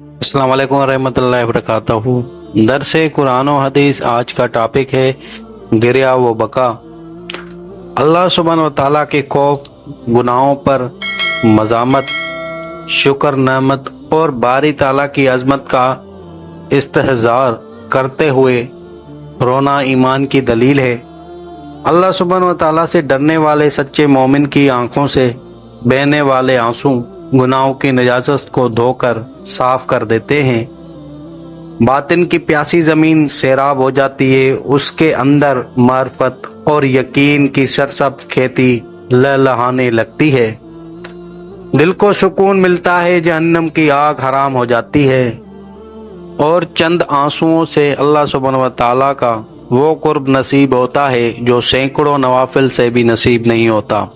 अस्सलाम वालेकुम रहमतुल्लाहि वबरकातुहू। दरस कुरान और हदीस आज का टॉपिक है गिरिया व बका। अल्लाह सुब्हानहू व तआला के खौफ, गुनाहों पर मज़ामत, शुक्र नेमत और बारी ताला की अजमत का इस्तेहज़ार करते हुए रोना ईमान की दलील है। अल्लाह सुब्हानहू व तआला से डरने वाले सच्चे मोमिन की आंखों से बहने वाले आंसू गुनाहों की नजासत को धोकर साफ कर देते हैं। बातिन की प्यासी जमीन सैराब हो जाती है, उसके अंदर मार्फत और यकीन की सरसब्ज खेती लहलहाने लगती है। दिल को सुकून मिलता है, जहन्नम की आग हराम हो जाती है और चंद आंसुओं से अल्लाह सुब्हानहू व तआला का वो कुर्ब नसीब होता है जो सैकड़ों नवाफिल से भी नसीब नहीं होता।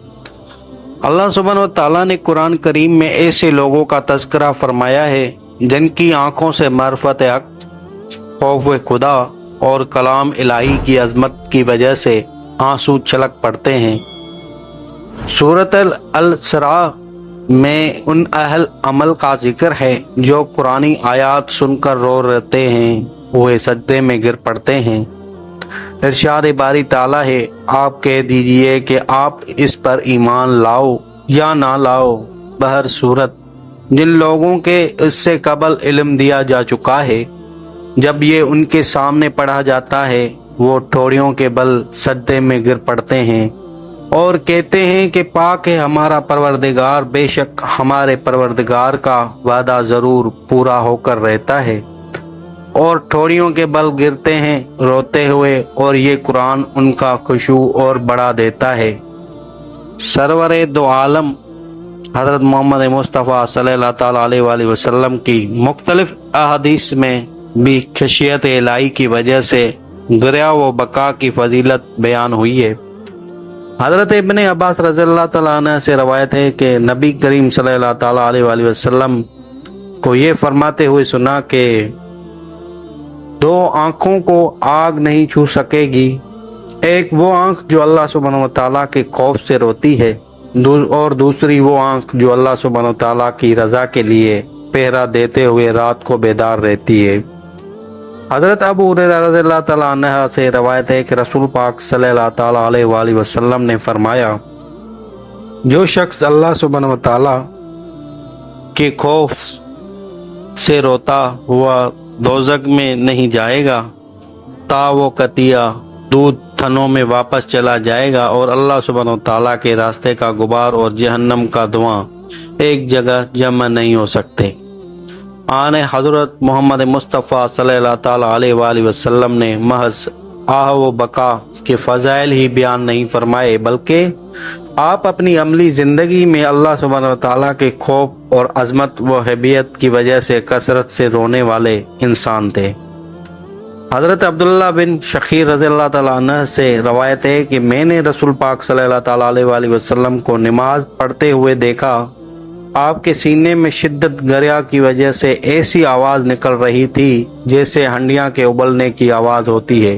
अल्लाह सुब्हानहू व तआला ने कुरान करीम में ऐसे लोगों का तज़किरा फरमाया है जिनकी आंखों से मारिफत हक, खौफ खुदा और कलाम इलाही की अजमत की वजह से आंसू छलक पड़ते हैं। सूरत अल-इसरा में उन अहल अमल का जिक्र है जो कुरानी आयात सुनकर रो रहते हैं, वे सजदे में गिर पड़ते हैं। इरशाद बारी ताला है, आप कह दीजिए कि आप इस पर ईमान लाओ या ना लाओ। बहर सूरत जिन लोगों के इससे कबल इल्म दिया जा चुका है, जब ये उनके सामने पढ़ा जाता है वो ठोड़ियों के बल सजदे में गिर पड़ते हैं और कहते हैं कि पाक है हमारा परवरदिगार, बेशक हमारे परवरदिगार का वादा जरूर पूरा होकर रहता है। और ठोड़ियों के बल गिरते हैं रोते हुए और ये कुरान उनका खुशू और बढ़ा देता है। सरवरे दो आलम हज़रत मोहम्मद मुस्तफ़ा सल्लल्लाहु अलैहि वसल्लम की मुख्तलिफ अहादीस में भी खशियत इलाही की वजह से गिरिया व बका की फजीलत बयान हुई है। हज़रत इब्ने अब्बास रज़ियल्लाहु तआला अन्हु से रवायत है कि नबी करीम सल्लल्लाहु अलैहि वसल्लम को ये फरमाते हुए सुना कि दो आँखों को आग नहीं छू सकेगी, एक वो आँख जो अल्लाह सुब्हानहू व तआला के खौफ से रोती है और दूसरी वो आँख जो अल्लाह सुब्हानहू व तआला की रज़ा के लिए पहरा देते हुए रात को बेदार रहती है। हज़रत अबू हुरैरा रज़ियल्लाहु तआला अन्हु से रवायत है कि रसूल पाक सल्लल्लाहु अलैहि वसल्लम ने फरमाया, जो शख्स अल्लाह सुब्हानहू व तआला के खौफ से रोता हुआ दोज़ख में नहीं जाएगा ता वो कतिया दूध थनों में वापस चला जाएगा और अल्लाह सुब्हानहू व तआला के रास्ते का गुबार और जहन्नम का धुआं एक जगह जमा नहीं हो सकते। आने हज़रत मोहम्मद मुस्तफ़ा सल्लल्लाहु अलैहि वसल्लम ने महज आह व बका के फ़ज़ाइल ही बयान नहीं फरमाए, बल्कि आप अपनी अमली ज़िंदगी में अल्लाह सुब्हानहू व तआला के खौफ और अज़मत व हैबियत की वजह से कसरत से रोने वाले इंसान थे। हज़रत अब्दुल्ला बिन शखीर रज़ियल्लाहु तआला अन्हु से रवायत है कि मैंने रसूल पाक सल्लल्लाहु अलैहि वसल्लम को नमाज पढ़ते हुए देखा। आपके सीने में शिद्दत गिरिया की वजह से ऐसी आवाज़ निकल रही थी जैसे हंडिया के उबलने की आवाज़ होती है।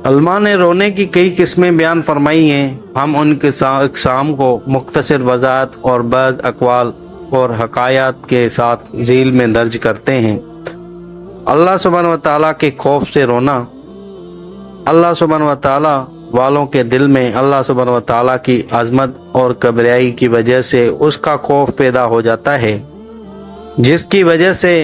उलमा ने रोने की कई किस्में बयान फरमाई हैं। हम उनके इक़साम को मुख्तसर वज़ाहत और बाज़ अक़वाल और हकायात के साथ झील में दर्ज करते हैं। अल्लाह सुब्हानहू व तआला के खौफ से रोना। अल्लाह सुब्हानहू व तआला वालों के दिल में अल्लाह सुब्हानहू व तआला की अज़मत और किबरियाई की वजह से उसका खौफ पैदा हो जाता है, जिसकी वजह से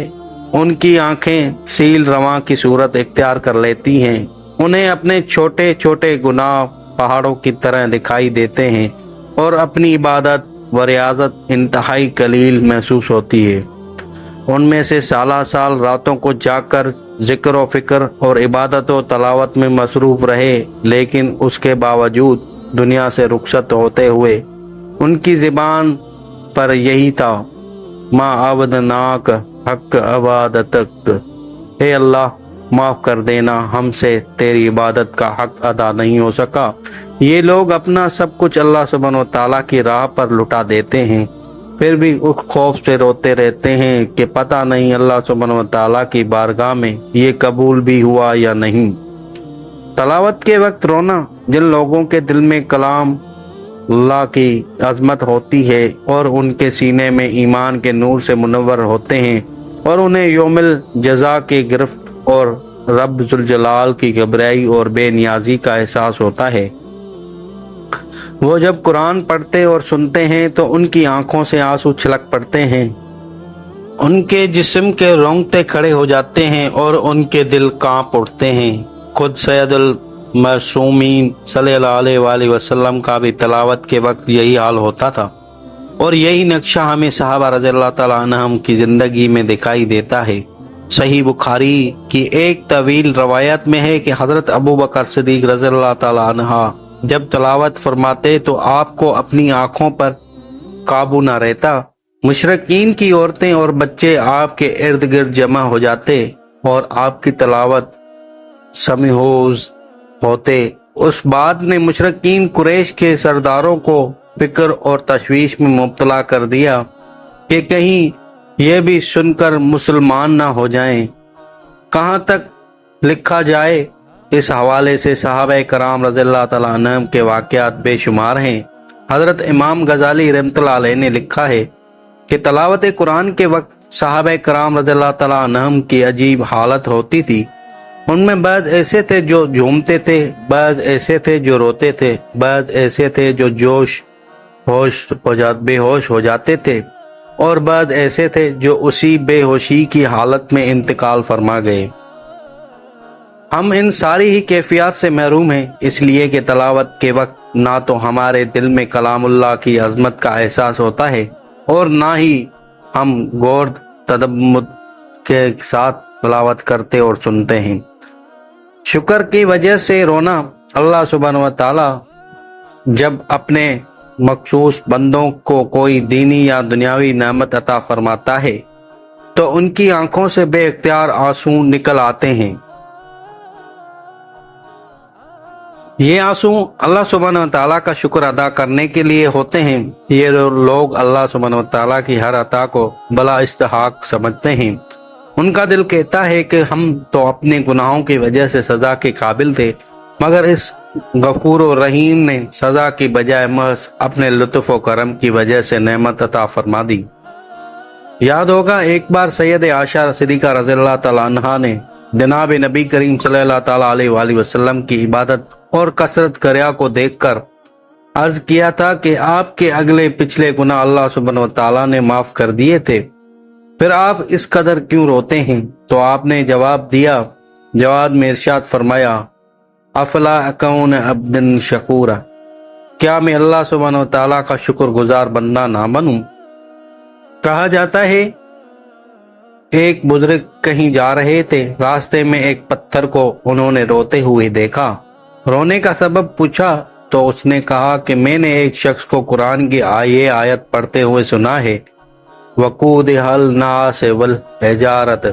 उनकी आंखें सील रवां की सूरत इख्तियार कर लेती हैं। उन्हें अपने छोटे छोटे गुनाह पहाड़ों की तरह दिखाई देते हैं और अपनी इबादत व रियाजत इंतहाई कलील महसूस होती है। उनमें से साला साल रातों को जाकर जिक्र व फिक्र और इबादत व तलावत में मसरूफ़ रहे, लेकिन उसके बावजूद दुनिया से रुखसत होते हुए उनकी ज़बान पर यही था, मा अबदनाक हक इबादतक, हे अल्लाह माफ़ कर देना, हमसे तेरी इबादत का हक अदा नहीं हो सका। ये लोग अपना सब कुछ अल्लाह सुब्हानहू व तआला की राह पर लुटा देते हैं, फिर भी उस खौफ से रोते रहते हैं कि पता नहीं अल्लाह सुब्हानहू व तआला की बारगाह में ये कबूल भी हुआ या नहीं। तलावत के वक्त रोना। जिन लोगों के दिल में कलाम अल्लाह की अजमत होती है और उनके सीने में ईमान के नूर से मुनव्वर होते हैं, اور انہیں یوم الجزا کی گرفت اور رب ذوالجلال کی گھبرائی اور بے نیازی کا احساس ہوتا ہے۔ وہ جب قرآن پڑھتے اور سنتے ہیں تو ان کی آنکھوں سے آنسو چھلک پڑتے ہیں، ان کے جسم کے رونگٹے کھڑے ہو جاتے ہیں اور ان کے دل کانپ اٹھتے ہیں۔ خود سید المعصومین صلی اللہ علیہ وآلہ وسلم کا بھی تلاوت کے وقت یہی حال ہوتا تھا، اور یہی نقشہ ہمیں صحابہ رضی اللہ تعالیٰ عنہم کی زندگی میں دکھائی دیتا ہے۔ صحیح بخاری کی ایک طویل روایت میں ہے کہ حضرت ابو بکر صدیق رضی اللہ تعالیٰ عنہ جب تلاوت فرماتے تو آپ کو اپنی آنکھوں پر قابو نہ رہتا۔ مشرکین کی عورتیں اور بچے آپ کے ارد گرد جمع ہو جاتے اور آپ کی تلاوت سمعوز ہوتے۔ اس بات نے مشرکین قریش کے سرداروں کو فکر اور تشویش میں مبتلا کر دیا کہ کہیں یہ بھی سن کر مسلمان نہ ہو جائیں۔ کہاں تک لکھا جائے، اس حوالے سے صحابہ کرام رضی اللہ تعالیٰ عنہم کے واقعات بے شمار ہیں۔ حضرت امام غزالی رحمۃ اللہ علیہ نے لکھا ہے کہ تلاوت قرآن کے وقت صحابہ کرام رضی اللہ تعالیٰ عنہم کی عجیب حالت ہوتی تھی۔ ان میں بعض ایسے تھے جو جھومتے تھے، بعض ایسے تھے جو روتے تھے، بعض ایسے تھے جو بے ہوش ہو جاتے تھے، اور بعض ایسے تھے جو اسی بے ہوشی کی حالت میں انتقال فرما گئے۔ ہم ان ساری ہی کیفیات سے محروم ہیں، اس لیے کہ تلاوت کے وقت نہ تو ہمارے دل میں کلام اللہ کی عظمت کا احساس ہوتا ہے اور نہ ہی ہم غور تدبر کے ساتھ تلاوت کرتے اور سنتے ہیں۔ شکر کی وجہ سے رونا، اللہ سبحانہ و تعالی جب اپنے مخصوص بندوں کو کوئی دینی یا دنیاوی نعمت عطا فرماتا ہے تو ان کی آنکھوں سے بے اختیار آنسو نکل آتے ہیں۔ یہ آنسو اللہ سبحانہ و تعالیٰ کا شکر ادا کرنے کے لیے ہوتے ہیں۔ یہ لوگ اللہ سبحانہ و تعالیٰ کی ہر عطا کو بلا استحقاق سمجھتے ہیں۔ ان کا دل کہتا ہے کہ ہم تو اپنے گناہوں کی وجہ سے سزا کے قابل تھے، مگر اس غفور و رحیم نے سزا کی بجائے محض اپنے لطف و کرم کی وجہ سے نعمت عطا فرما دی۔ یاد ہوگا ایک بار سید عائشہ صدیقہ رضی اللہ تعالیٰ عنہا نے جناب نبی کریم صلی اللہ تعالیٰ علیہ وآلہ وسلم کی عبادت اور کثرت کریا کو دیکھ کر عرض کیا تھا کہ آپ کے اگلے پچھلے گناہ اللہ سبحانہ و تعالیٰ نے معاف کر دیے تھے، پھر آپ اس قدر کیوں روتے ہیں؟ تو آپ نے جواب میں ارشاد فرمایا، افلا اکون عبد شکورا، کیا میں اللہ سبحانہ و تعالیٰ کا شکر گزار بندہ نہ بنوں؟ کہا جاتا ہے ایک بزرگ کہیں جا رہے تھے، راستے میں ایک پتھر کو انہوں نے روتے ہوئے دیکھا۔ رونے کا سبب پوچھا تو اس نے کہا کہ میں نے ایک شخص کو قرآن کی یہ آیت پڑھتے ہوئے سنا ہے، وقودھا الناس والحجارۃ،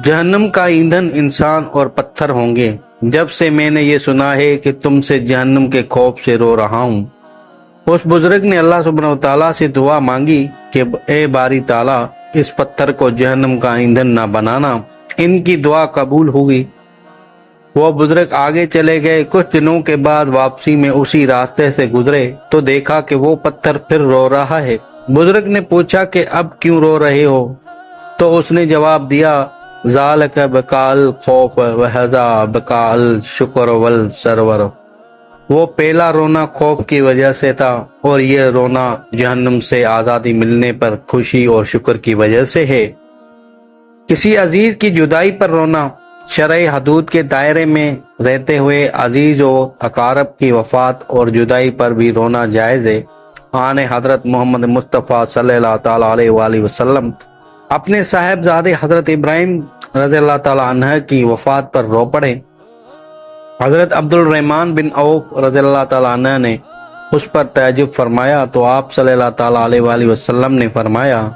جہنم کا ایندھن انسان اور پتھر ہوں گے۔ جب سے میں نے یہ سنا ہے کہ تم سے جہنم کے خوف سے رو رہا ہوں۔ اس بزرگ نے اللہ سبحانہ وتعالیٰ سے دعا مانگی کہ اے باری تعالیٰ، اس پتھر کو جہنم کا ایندھن نہ بنانا۔ ان کی دعا قبول ہوئی۔ وہ بزرگ آگے چلے گئے۔ کچھ دنوں کے بعد واپسی میں اسی راستے سے گزرے تو دیکھا کہ وہ پتھر پھر رو رہا ہے۔ بزرگ نے پوچھا کہ اب کیوں رو رہے ہو؟ تو اس نے جواب دیا، ذالک بکال خوف وہذا بکال شکر والسرور، وہ پہلا رونا خوف کی وجہ سے تھا اور یہ رونا جہنم سے آزادی ملنے پر خوشی اور شکر کی وجہ سے ہے۔ کسی عزیز کی جدائی پر رونا، شرعی حدود کے دائرے میں رہتے ہوئے عزیز و اقارب کی وفات اور جدائی پر بھی رونا جائز ہے۔ آن حضرت محمد مصطفیٰ صلی اللہ تعالیٰ علیہ وآلہ وسلم اپنے صاحبزادے حضرت ابراہیم رضی اللہ تعالیٰ عنہ کی وفات پر رو پڑے۔ حضرت عبد الرحمن بن عوف رضی اللہ تعالیٰ عنہ نے اس پر تعجب فرمایا تو آپ صلی اللہ تعالیٰ علیہ وآلہ وسلم نے فرمایا،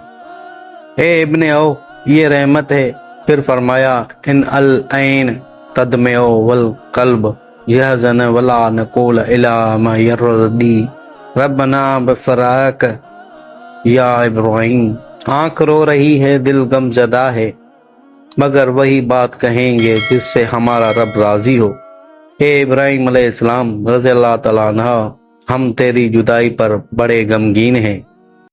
اے ابن عوف، یہ رحمت ہے۔ پھر فرمایا، ان العین تدمع والقلب یحزن ولا نقول الا ما یرضی ربنا بفراق یا ابراہیم، آنکھ رو رہی ہے، دل غم زدہ ہے، مگر وہی بات کہیں گے جس سے ہمارا رب راضی ہو۔ اے ابراہیم علیہ السلام رضی اللہ تعالیٰ عنہ، ہم تیری جدائی پر بڑے غمگین ہیں۔